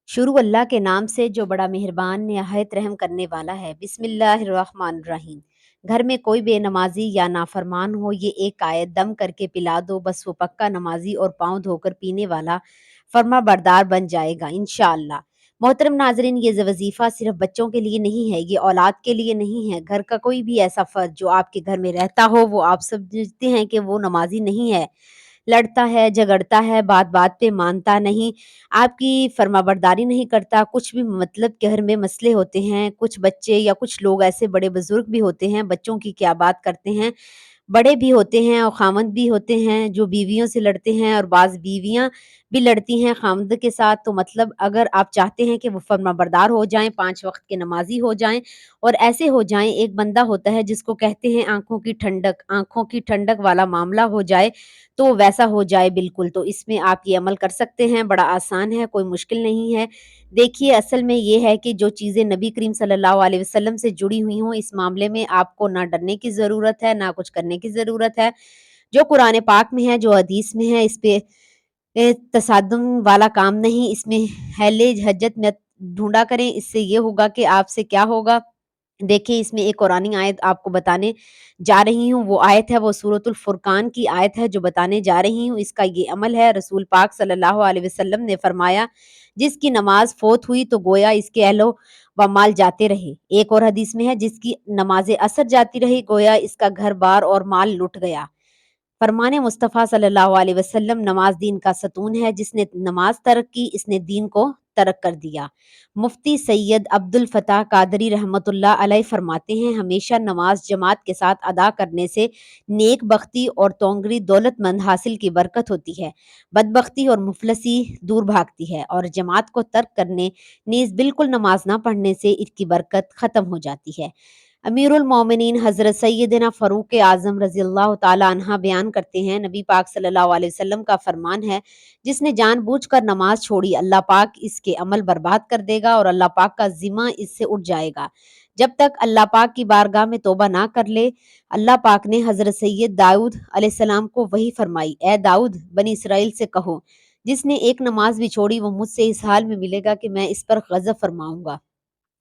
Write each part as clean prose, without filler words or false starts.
شروع اللہ کے نام سے جو بڑا مہربان نہایت رحم کرنے والا ہے۔ بسم اللہ الرحمن الرحیم۔ گھر میں کوئی بے نمازی یا نافرمان ہو، یہ ایک آیت دم کر کے پلا دو، بس وہ پکا نمازی اور پاؤں دھو کر پینے والا فرما بردار بن جائے گا انشاءاللہ۔ محترم ناظرین، یہ وظیفہ صرف بچوں کے لیے نہیں ہے، یہ اولاد کے لیے نہیں ہے۔ گھر کا کوئی بھی ایسا فرد جو آپ کے گھر میں رہتا ہو، وہ آپ سمجھتے ہیں کہ وہ نمازی نہیں ہے، لڑتا ہے، جھگڑتا ہے، بات بات پہ مانتا نہیں، آپ کی فرما برداری نہیں کرتا، کچھ بھی مطلب گھر میں مسئلے ہوتے ہیں، کچھ بچے یا کچھ لوگ ایسے بڑے بزرگ بھی ہوتے ہیں، بچوں کی کیا بات کرتے ہیں، بڑے بھی ہوتے ہیں اور خامند بھی ہوتے ہیں جو بیویوں سے لڑتے ہیں، اور بعض بیویاں بھی لڑتی ہیں خامند کے ساتھ۔ تو مطلب اگر آپ چاہتے ہیں کہ وہ فرما بردار ہو جائیں، 5 وقت کے نمازی ہو جائیں اور ایسے ہو جائیں، ایک بندہ ہوتا ہے جس کو کہتے ہیں آنکھوں کی ٹھنڈک والا معاملہ ہو جائے، تو ویسا ہو جائے بالکل۔ تو اس میں آپ یہ عمل کر سکتے ہیں، بڑا آسان ہے، کوئی مشکل نہیں ہے۔ دیکھیے، اصل میں یہ ہے کہ جو چیزیں نبی کریم صلی اللہ علیہ وسلم سے جڑی ہوئی ہوں، اس معاملے میں آپ کو نہ ڈرنے کی ضرورت ہے، نہ کچھ کرنے کی ضرورت ہے۔ جو قرآن پاک میں ہے، جو حدیث میں ہے، اس پہ تصادم والا کام نہیں، اس میں حل حجت میں ڈھونڈا کریں، اس سے یہ ہوگا کہ آپ سے کیا ہوگا۔ دیکھیں، اس میں ایک قرآنی آیت آپ کو بتانے جا رہی ہوں، وہ آیت ہے، وہ سورۃ الفرقان کی آیت ہے جو بتانے جا رہی ہوں۔ اس کا یہ عمل ہے، رسول پاک صلی اللہ علیہ وسلم نے فرمایا، جس کی نماز فوت ہوئی تو گویا اس کے اہل و مال جاتے رہے۔ ایک اور حدیث میں ہے، جس کی نماز اثر جاتی رہی گویا اس کا گھر بار اور مال لٹ گیا۔ فرمان مصطفیٰ صلی اللہ علیہ وسلم، نماز دین کا ستون ہے، جس نے نماز ترک کی، اس نے دین کو ترک کر دیا۔ مفتی سید عبد الفتاح قادری رحمۃ اللہ علیہ فرماتے ہیں، ہمیشہ نماز جماعت کے ساتھ ادا کرنے سے نیک بختی اور تونگری دولت مند حاصل کی برکت ہوتی ہے، بدبختی اور مفلسی دور بھاگتی ہے، اور جماعت کو ترک کرنے نیز بالکل نماز نہ پڑھنے سے اس کی برکت ختم ہو جاتی ہے۔ امیر المومنین حضرت سیدنا فاروق اعظم رضی اللہ تعالی عنہ بیان کرتے ہیں، نبی پاک صلی اللہ علیہ وسلم کا فرمان ہے، جس نے جان بوجھ کر نماز چھوڑی، اللہ پاک اس کے عمل برباد کر دے گا اور اللہ پاک کا ذمہ اس سے اٹھ جائے گا جب تک اللہ پاک کی بارگاہ میں توبہ نہ کر لے۔ اللہ پاک نے حضرت سید داؤد علیہ السلام کو وحی فرمائی، اے داؤد، بنی اسرائیل سے کہو، جس نے ایک نماز بھی چھوڑی وہ مجھ سے اس حال میں ملے گا کہ میں اس پر غضب فرماؤں گا۔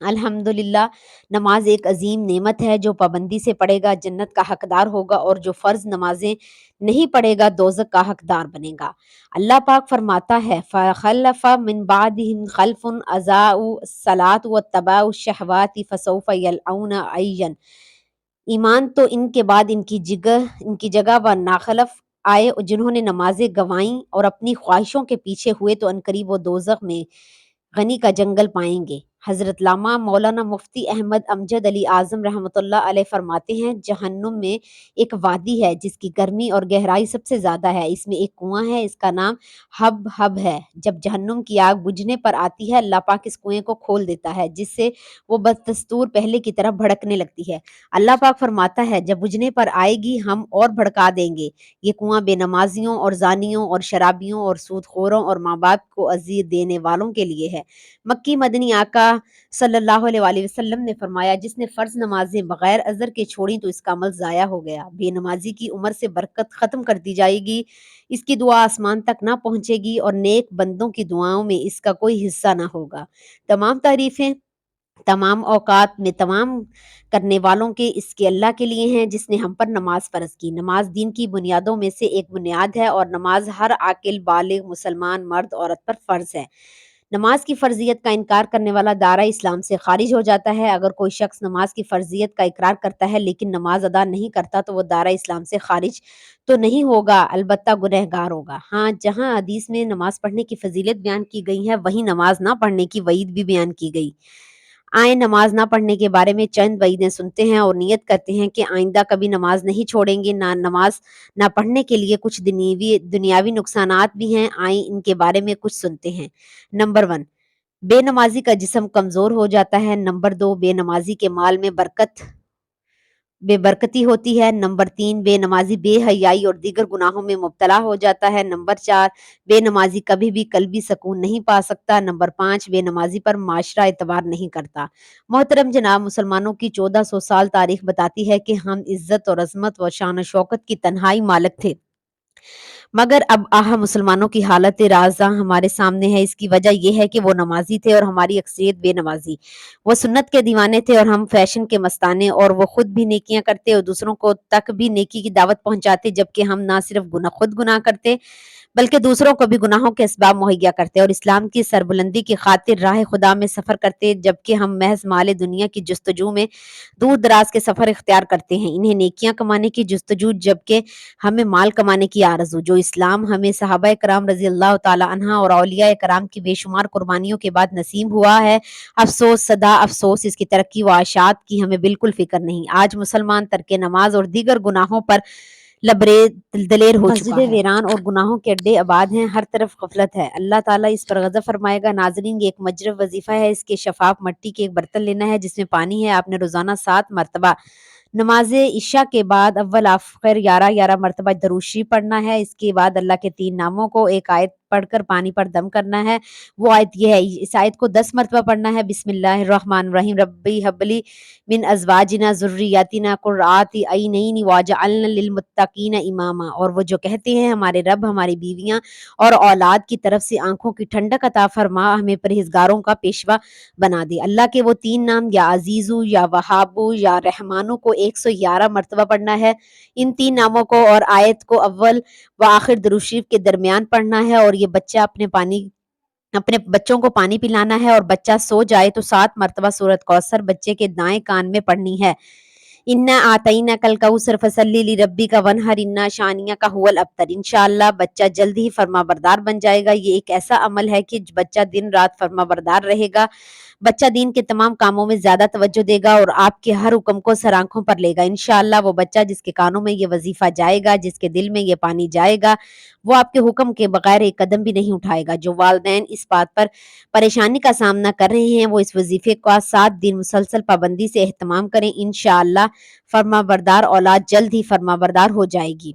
الحمدللہ، نماز ایک عظیم نعمت ہے، جو پابندی سے پڑھے گا جنت کا حقدار ہوگا، اور جو فرض نمازیں نہیں پڑھے گا دوزخ کا حقدار بنے گا۔ اللہ پاک فرماتا ہے، فَخَلَفَ مِن بَعْدِهِمْ خَلْفٌ أَضَاعُوا الصَّلَاةَ وَاتَّبَعُوا الشَّهَوَاتِ فَسَوْفَ يَلْقَوْنَ غَيًّا۔ ایمان تو ان کے بعد ان کی جگہ وہ ناخلف آئے جنہوں نے نمازیں گنوائیں اور اپنی خواہشوں کے پیچھے ہوئے، تو عنقریب وہ دوزخ میں غنی کا جنگل پائیں گے۔ حضرت علامہ مولانا مفتی احمد امجد علی اعظم رحمۃ اللہ علیہ فرماتے ہیں، جہنم میں ایک وادی ہے جس کی گرمی اور گہرائی سب سے زیادہ ہے، اس میں ایک کنواں ہے، اس کا نام حب ہے۔ جب جہنم کی آگ بجھنے پر آتی ہے، اللہ پاک اس کنویں کو کھول دیتا ہے، جس سے وہ بدستور پہلے کی طرف بھڑکنے لگتی ہے۔ اللہ پاک فرماتا ہے، جب بجھنے پر آئے گی ہم اور بھڑکا دیں گے۔ یہ کنواں بے نمازیوں اور زانیوں اور شرابیوں اور سود خوروں اور ماں باپ کو اذیت دینے والوں کے لیے ہے۔ مکی مدنی آقا صلی اللہ علیہ وآلہ وسلم نے فرمایا، جس نے فرض نمازیں بغیر عذر کے چھوڑیں تو اس کا عمل ضائع ہو گیا۔ بے نمازی کی عمر سے برکت ختم کر دی جائے گی، اس کی دعا آسمان تک نہ پہنچے گی، اور نیک بندوں کی دعاؤں میں اس کا کوئی حصہ نہ ہوگا۔ تمام تعریفیں تمام اوقات میں تمام کرنے والوں کے اس کے اللہ کے لیے ہیں، جس نے ہم پر نماز فرض کی۔ نماز دین کی بنیادوں میں سے ایک بنیاد ہے، اور نماز ہر عاقل بالغ مسلمان مرد عورت پر فرض ہے۔ نماز کی فرضیت کا انکار کرنے والا دائرہ اسلام سے خارج ہو جاتا ہے۔ اگر کوئی شخص نماز کی فرضیت کا اقرار کرتا ہے لیکن نماز ادا نہیں کرتا تو وہ دائرہ اسلام سے خارج تو نہیں ہوگا، البتہ گنہگار ہوگا۔ ہاں، جہاں حدیث میں نماز پڑھنے کی فضیلت بیان کی گئی ہے، وہیں نماز نہ پڑھنے کی وعید بھی بیان کی گئی۔ آئیں نماز نہ پڑھنے کے بارے میں چند وعیدیں سنتے ہیں اور نیت کرتے ہیں کہ آئندہ کبھی نماز نہیں چھوڑیں گے۔ نماز نہ پڑھنے کے لیے کچھ دنیاوی نقصانات بھی ہیں، آئیں ان کے بارے میں کچھ سنتے ہیں۔ نمبر 1، بے نمازی کا جسم کمزور ہو جاتا ہے۔ نمبر 2، بے نمازی کے مال میں بے برکتی ہوتی ہے۔ نمبر 3، بے نمازی بے حیائی اور دیگر گناہوں میں مبتلا ہو جاتا ہے۔ نمبر 4، بے نمازی کبھی بھی قلبی سکون نہیں پا سکتا۔ نمبر 5، بے نمازی پر معاشرہ اعتبار نہیں کرتا۔ محترم جناب، مسلمانوں کی 1400 سال تاریخ بتاتی ہے کہ ہم عزت اور عظمت و شان و شوکت کی تنہائی مالک تھے، مگر اب مسلمانوں کی حالت رازاں ہمارے سامنے ہے۔ اس کی وجہ یہ ہے کہ وہ نمازی تھے اور ہماری اکثریت بے نمازی۔ وہ سنت کے دیوانے تھے اور ہم فیشن کے مستانے، اور وہ خود بھی نیکیاں کرتے اور دوسروں کو تک بھی نیکی کی دعوت پہنچاتے، جبکہ ہم نہ صرف خود گناہ کرتے بلکہ دوسروں کو بھی گناہوں کے اسباب مہیا کرتے اور اسلام کی سربلندی کی خاطر راہ خدا میں سفر کرتے، جبکہ ہم محض مال دنیا کی جستجو میں دور دراز کے سفر اختیار کرتے ہیں۔ انہیں نیکیاں کمانے کی جستجو، جبکہ ہمیں مال کمانے کی آرزو۔ جو اسلام ہمیں صحابہ کرام رضی اللہ تعالی عنہ اور اولیاء کرام کی بے شمار قربانیوں کے بعد نصیب ہوا ہے، افسوس صدا افسوس اس کی ترقی و اشاعت کی ہمیں بالکل فکر نہیں۔ آج مسلمان ترک نماز اور دیگر گناہوں پر دلیر ہو چکا ہے۔ مسجدیں ویران اور گناہوں کے اڈے آباد ہیں، ہر طرف غفلت ہے۔ اللہ تعالیٰ اس پر غضب فرمائے گا۔ ناظرین، یہ ایک مجرب وظیفہ ہے۔ اس کے شفاف مٹی کے ایک برتن لینا ہے جس میں پانی ہے۔ آپ نے روزانہ 7 مرتبہ نماز عشاء کے بعد اول آخر 11 مرتبہ درود شریف پڑھنا ہے۔ اس کے بعد اللہ کے 3 ناموں کو ایک آیت پڑھ کر پانی پر دم کرنا ہے۔ وہ آیت یہ ہے، اس آیت کو 10 مرتبہ پڑھنا ہے۔ بسم اللہ الرحمن الرحیم، ربی حب لی من ازواجنا ذریاتنا قرۃ اعین واجعلنا للمتقین اماما۔ اور وہ جو کہتے ہیں، ہمارے رب ہماری بیویاں اور اولاد کی طرف سے آنکھوں کی ٹھنڈک عطا فرما، ہمیں پرہیزگاروں کا پیشوا بنا دے۔ اللہ کے وہ 3 نام یا عزیزو یا وہابو یا رحمانو کو 111 مرتبہ پڑھنا ہے۔ ان 3 ناموں کو اور آیت کو اول و آخر درود شریف کے درمیان پڑھنا ہے، اور یہ بچہ اپنے بچوں کو پانی پلانا ہے، اور بچہ سو جائے تو 7 مرتبہ سورۃ کوثر بچے کے دائیں کان میں پڑھنی ہے۔ انا آتیناک الکوثر فصلی لربک ونحر انا شانئک ھو الابتر۔ انشاءاللہ بچہ جلد ہی فرما بردار بن جائے گا۔ یہ ایک ایسا عمل ہے کہ بچہ دن رات فرما بردار رہے گا۔ بچہ دین کے تمام کاموں میں زیادہ توجہ دے گا اور آپ کے ہر حکم کو سر آنکھوں پر لے گا۔ انشاءاللہ وہ بچہ جس کے کانوں میں یہ وظیفہ جائے گا، جس کے دل میں یہ پانی جائے گا، وہ آپ کے حکم کے بغیر ایک قدم بھی نہیں اٹھائے گا۔ جو والدین اس بات پر پریشانی کا سامنا کر رہے ہیں، وہ اس وظیفے کا 7 دن مسلسل پابندی سے اہتمام کریں۔ انشاءاللہ فرما بردار اولاد جلد ہی فرما بردار ہو جائے گی،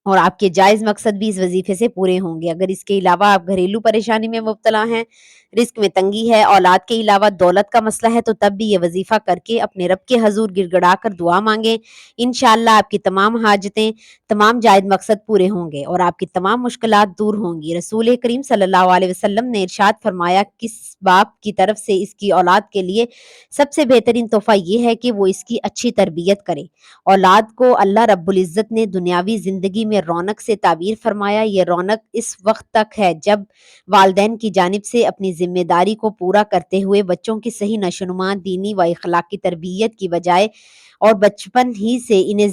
اور آپ کے جائز مقصد بھی اس وظیفے سے پورے ہوں گے۔ اگر اس کے علاوہ آپ گھریلو پریشانی میں مبتلا ہیں، رزق میں تنگی ہے، اولاد کے علاوہ دولت کا مسئلہ ہے، تو تب بھی یہ وظیفہ کر کے اپنے رب کے حضور گڑ گڑا کر دعا مانگیں۔ انشاءاللہ آپ کی تمام حاجتیں، تمام جائز مقصد پورے ہوں گے اور آپ کی تمام مشکلات دور ہوں گی۔ رسول کریم صلی اللہ علیہ وسلم نے ارشاد فرمایا، کس باپ کی طرف سے اس کی اولاد کے لیے سب سے بہترین تحفہ یہ ہے کہ وہ اس کی اچھی تربیت کرے۔ اولاد کو اللہ رب العزت نے دنیاوی زندگی میں رونق سے تعبیر فرمایا۔ یہ رونق اس وقت تک ہے جب والدین کی جانب سے اپنی ذمہ داری کو پورا کرتے ہوئے بچوں کی صحیح نشوونما، دینی و اخلاقی تربیت کی بجائے اور بچپن ہی سے انہیں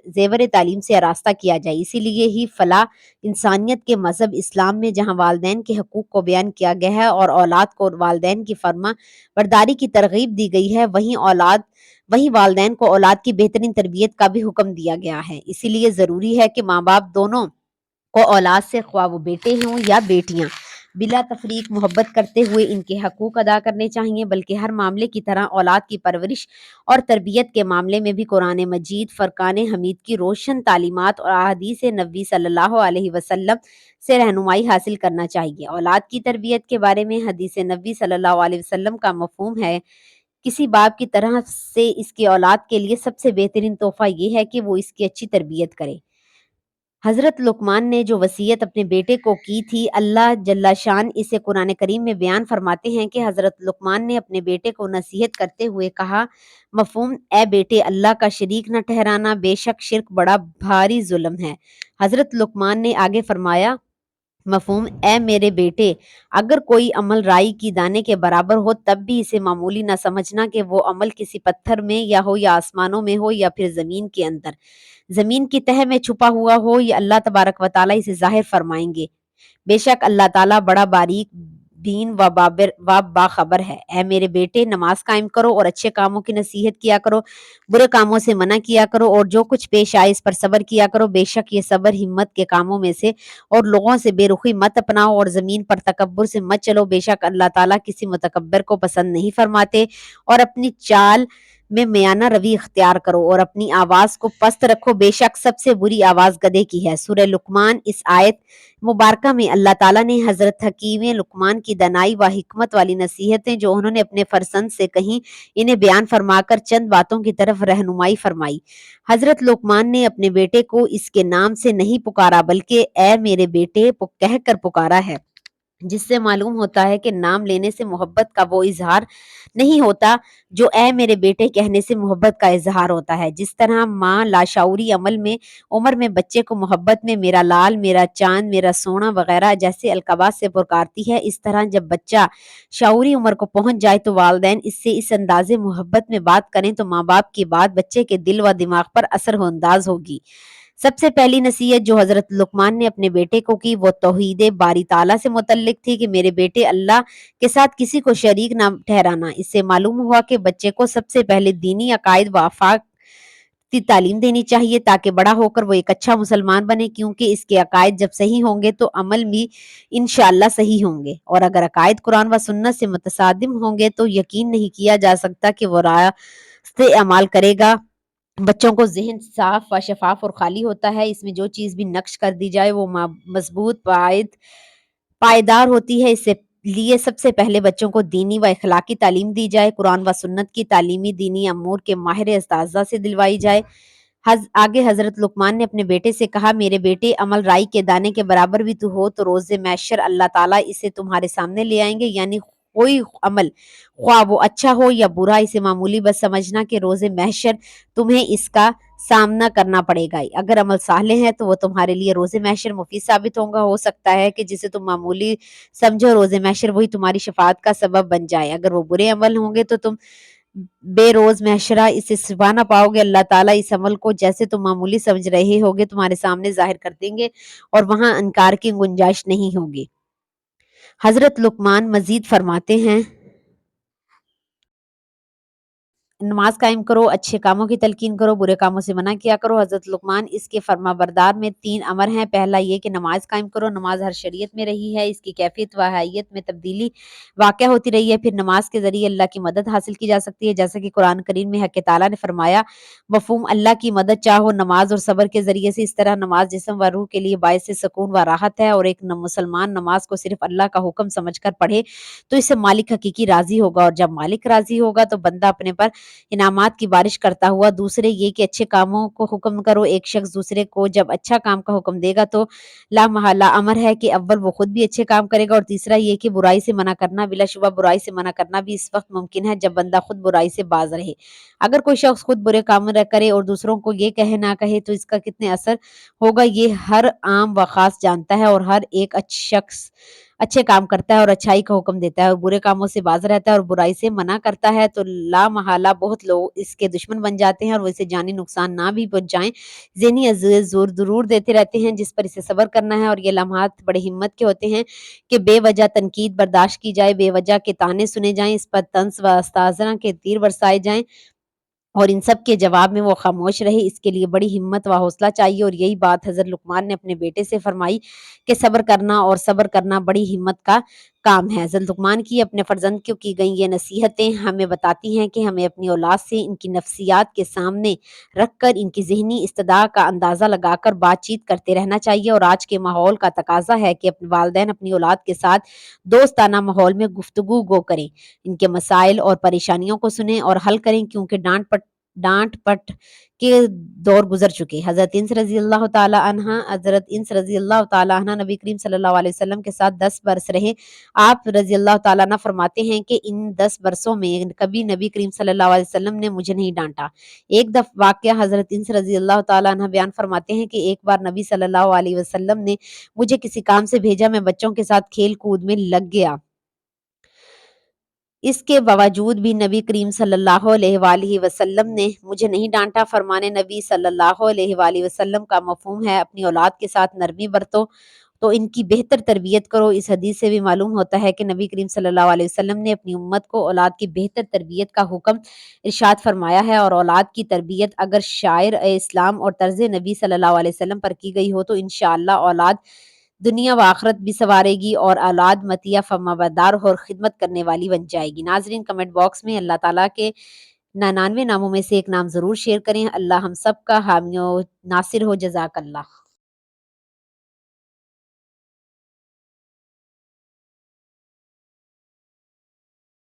زیور تعلیم سے آراستہ کیا جائے۔ اسی لیے ہی فلاح انسانیت کے مذہب اسلام میں جہاں والدین کے حقوق کو بیان کیا گیا ہے اور اولاد کو والدین کی فرما برداری کی ترغیب دی گئی ہے، وہیں والدین کو اولاد کی بہترین تربیت کا بھی حکم دیا گیا ہے۔ اسی لیے ضروری ہے کہ ماں باپ دونوں کو اولاد سے، خواہ وہ بیٹے ہوں یا بیٹیاں، بلا تفریق محبت کرتے ہوئے ان کے حقوق ادا کرنے چاہیے، بلکہ ہر معاملے کی طرح اولاد کی پرورش اور تربیت کے معاملے میں بھی قرآن مجید، فرقان حمید کی روشن تعلیمات اور احادیث نبوی صلی اللہ علیہ وسلم سے رہنمائی حاصل کرنا چاہیے۔ اولاد کی تربیت کے بارے میں حدیث نبوی صلی اللہ علیہ وسلم کا مفہوم ہے، کسی باپ کی طرح سے اس کی اولاد کے لیے سب سے بہترین تحفہ یہ ہے کہ وہ اس کی اچھی تربیت کرے۔ حضرت لقمان نے جو وصیت اپنے بیٹے کو کی تھی، اللہ جل شان اسے قرآن کریم میں بیان فرماتے ہیں کہ حضرت لقمان نے اپنے بیٹے کو نصیحت کرتے ہوئے کہا، مفہوم: اے بیٹے، اللہ کا شریک نہ ٹھہرانا، بے شک شرک بڑا بھاری ظلم ہے۔ حضرت لقمان نے آگے فرمایا، مفہوم: اے میرے بیٹے، اگر کوئی عمل رائی کی دانے کے برابر ہو تب بھی اسے معمولی نہ سمجھنا کہ وہ عمل کسی پتھر میں یا آسمانوں میں ہو یا پھر زمین کے اندر، زمین کی تہہ میں چھپا ہوا ہو، یا اللہ تبارک و تعالیٰ اسے ظاہر فرمائیں گے۔ بے شک اللہ تعالیٰ بڑا باریک بین و باخبر ہے۔ اے میرے بیٹے، نماز قائم کرو اور اچھے کاموں کی نصیحت کیا کرو، برے کاموں سے منع کیا کرو، اور جو کچھ پیش آئے اس پر صبر کیا کرو۔ بے شک یہ صبر ہمت کے کاموں میں سے، اور لوگوں سے بے رخی مت اپناؤ اور زمین پر تکبر سے مت چلو۔ بے شک اللہ تعالیٰ کسی متکبر کو پسند نہیں فرماتے اور اپنی چال میں میانہ روی اختیار کرو اور اپنی آواز کو پست رکھو، بے شک سب سے بری آواز گدھے کی ہے۔ سورہ لقمان۔ اس آیت مبارکہ میں اللہ تعالیٰ نے حضرت حکیم لقمان کی دانائی و حکمت والی نصیحتیں جو انہوں نے اپنے فرزند سے کہیں، انہیں بیان فرما کر چند باتوں کی طرف رہنمائی فرمائی۔ حضرت لقمان نے اپنے بیٹے کو اس کے نام سے نہیں پکارا بلکہ اے میرے بیٹے کہہ کر پکارا ہے، جس سے معلوم ہوتا ہے کہ نام لینے سے محبت کا وہ اظہار نہیں ہوتا جو اے میرے بیٹے کہنے سے محبت کا اظہار ہوتا ہے۔ جس طرح ماں لاشعوری عمر میں بچے کو محبت میں میرا لال، میرا چاند، میرا سونا وغیرہ جیسے القابات سے پکارتی ہے، اس طرح جب بچہ شعوری عمر کو پہنچ جائے تو والدین اس سے اس اندازے محبت میں بات کریں تو ماں باپ کی بات بچے کے دل و دماغ پر اثر انداز ہوگی۔ سب سے پہلی نصیحت جو حضرت لقمان نے اپنے بیٹے کو کی وہ توحید باری تعالیٰ سے متعلق تھی کہ میرے بیٹے اللہ کے ساتھ کسی کو شریک نہ ٹھہرانا۔ اس سے معلوم ہوا کہ بچے کو سب سے پہلے دینی عقائد و آفاق کی تعلیم دینی چاہیے تاکہ بڑا ہو کر وہ ایک اچھا مسلمان بنے، کیونکہ اس کے عقائد جب صحیح ہوں گے تو عمل بھی انشاءاللہ صحیح ہوں گے، اور اگر عقائد قرآن و سنت سے متصادم ہوں گے تو یقین نہیں کیا جا سکتا کہ وہ راستے اعمال کرے گا۔ بچوں کو ذہن صاف و شفاف اور خالی ہوتا ہے، اس میں جو چیز بھی نقش کر دی جائے وہ مضبوط پائیدار ہوتی ہے۔ اس سے لیے سب سے پہلے بچوں کو دینی و اخلاقی تعلیم دی جائے، قرآن و سنت کی تعلیمی دینی امور کے ماہر اساتذہ سے دلوائی جائے۔ آگے حضرت لقمان نے اپنے بیٹے سے کہا، میرے بیٹے عمل رائی کے دانے کے برابر بھی تو ہو تو روز محشر اللہ تعالیٰ اسے تمہارے سامنے لے آئیں گے، یعنی کوئی عمل خواہ وہ اچھا ہو یا برا اسے معمولی بس سمجھنا کہ روز محشر تمہیں اس کا سامنا کرنا پڑے گا۔ اگر عمل صالح ہے تو وہ تمہارے لیے روز محشر مفید ثابت ہوگا، ہو سکتا ہے کہ جسے تم معمولی سمجھو روز محشر وہی تمہاری شفاعت کا سبب بن جائے۔ اگر وہ برے عمل ہوں گے تو تم بے روز محشرہ اسے چھپا نہ پاؤ گے، اللہ تعالیٰ اس عمل کو جیسے تم معمولی سمجھ رہے ہوگے تمہارے سامنے ظاہر کر دیں گے اور وہاں انکار کی گنجائش نہیں ہوگی۔ حضرت لقمان مزید فرماتے ہیں، نماز قائم کرو، اچھے کاموں کی تلقین کرو، برے کاموں سے منع کیا کرو۔ حضرت لقمان اس کے فرما بردار میں 3 امر ہیں۔ پہلا یہ کہ نماز قائم کرو۔ نماز ہر شریعت میں رہی ہے، اس کی کیفیت و حیت میں تبدیلی واقع ہوتی رہی ہے، پھر نماز کے ذریعے اللہ کی مدد حاصل کی جا سکتی ہے، جیسا کہ قرآن کریم میں حق تعالیٰ نے فرمایا، مفہوم اللہ کی مدد چاہو نماز اور صبر کے ذریعے سے۔ اس طرح نماز جسم و روح کے لیے باعث سکون و راحت ہے، اور ایک مسلمان نماز کو صرف اللہ کا حکم سمجھ کر پڑھے تو اس سے مالک حقیقی راضی ہوگا، اور جب مالک راضی ہوگا تو بندہ اپنے پر انعامات کی بارش کرتا ہوا۔ دوسرے یہ کہ اچھے کاموں کو حکم کرو۔ ایک شخص دوسرے کو جب اچھا کام کا حکم دے گا تو لا محالہ امر ہے کہ اول وہ خود بھی اچھے کام کرے گا، اور تیسرا یہ کہ برائی سے منع کرنا، بلا شبہ برائی سے منع کرنا بھی اس وقت ممکن ہے جب بندہ خود برائی سے باز رہے۔ اگر کوئی شخص خود برے کام نہ کرے اور دوسروں کو یہ کہے نہ کہے تو اس کا کتنے اثر ہوگا یہ ہر عام و خاص جانتا ہے، اور ہر ایک شخص اچھے کام کرتا ہے اور اچھائی کا حکم دیتا ہے اور برے کاموں سے باز رہتا ہے اور برائی سے منع کرتا ہے تو لا محالہ بہت لوگ اس کے دشمن بن جاتے ہیں، اور وہ اسے جانی نقصان نہ بھی پہنچائیں ذہنی زور ضرور دیتے رہتے ہیں، جس پر اسے صبر کرنا ہے۔ اور یہ لمحات بڑے ہمت کے ہوتے ہیں کہ بے وجہ تنقید برداشت کی جائے، بے وجہ کے طعنے سنے جائیں، اس پر طنز و استہزاء کے تیر برسائے جائیں، اور ان سب کے جواب میں وہ خاموش رہے۔ اس کے لیے بڑی ہمت و حوصلہ چاہیے، اور یہی بات حضرت لقمان نے اپنے بیٹے سے فرمائی کہ صبر کرنا، اور صبر کرنا بڑی ہمت کا کام ہے۔ حضرت لقمان کی اپنے فرزند کو کی گئی یہ نصیحتیں ہمیں بتاتی ہیں کہ ہمیں اپنی اولاد سے ان کی نفسیات کے سامنے رکھ کر ان کی ذہنی استدعا کا اندازہ لگا کر بات چیت کرتے رہنا چاہیے، اور آج کے ماحول کا تقاضا ہے کہ اپنے والدین اپنی اولاد کے ساتھ دوستانہ ماحول میں گفتگو کریں، ان کے مسائل اور پریشانیوں کو سنیں اور حل کریں، کیونکہ ڈانٹ پٹ کے دور گزر چکے۔ حضرت انس رضی اللہ تعالی عنہ نبی کریم صلی اللہ علیہ وسلم کے ساتھ 10 برس رہے۔ آپ رضی اللہ تعالیٰ عنہ فرماتے ہیں کہ ان 10 برسوں میں کبھی نبی کریم صلی اللہ علیہ وسلم نے مجھے نہیں ڈانٹا۔ ایک دفعہ واقعہ حضرت انس رضی اللہ تعالیٰ عنہ بیان فرماتے ہیں کہ ایک بار نبی صلی اللہ علیہ وسلم نے مجھے کسی کام سے بھیجا، میں بچوں کے ساتھ کھیل کود میں لگ گیا، اس کے باوجود بھی نبی کریم صلی اللہ علیہ وآلہ وسلم نے مجھے نہیں ڈانٹا۔ فرمان نبی صلی اللہ علیہ وآلہ وسلم کا مفہوم ہے اپنی اولاد کے ساتھ نرمی برتو تو ان کی بہتر تربیت کرو۔ اس حدیث سے بھی معلوم ہوتا ہے کہ نبی کریم صلی اللہ علیہ وسلم نے اپنی امت کو اولاد کی بہتر تربیت کا حکم ارشاد فرمایا ہے، اور اولاد کی تربیت اگر شاعر اسلام اور طرز نبی صلی اللہ علیہ وسلم پر کی گئی ہو تو انشاءاللہ اولاد دنیا و آخرت بھی سنوارے گی، اور اولاد مطیع فرمانبردار اور خدمت کرنے والی بن جائے گی۔ ناظرین، کمنٹ باکس میں اللہ تعالیٰ کے 99 ناموں میں سے ایک نام ضرور شیئر کریں۔ اللہ ہم سب کا حامی و ناصر ہو، جزاک اللہ۔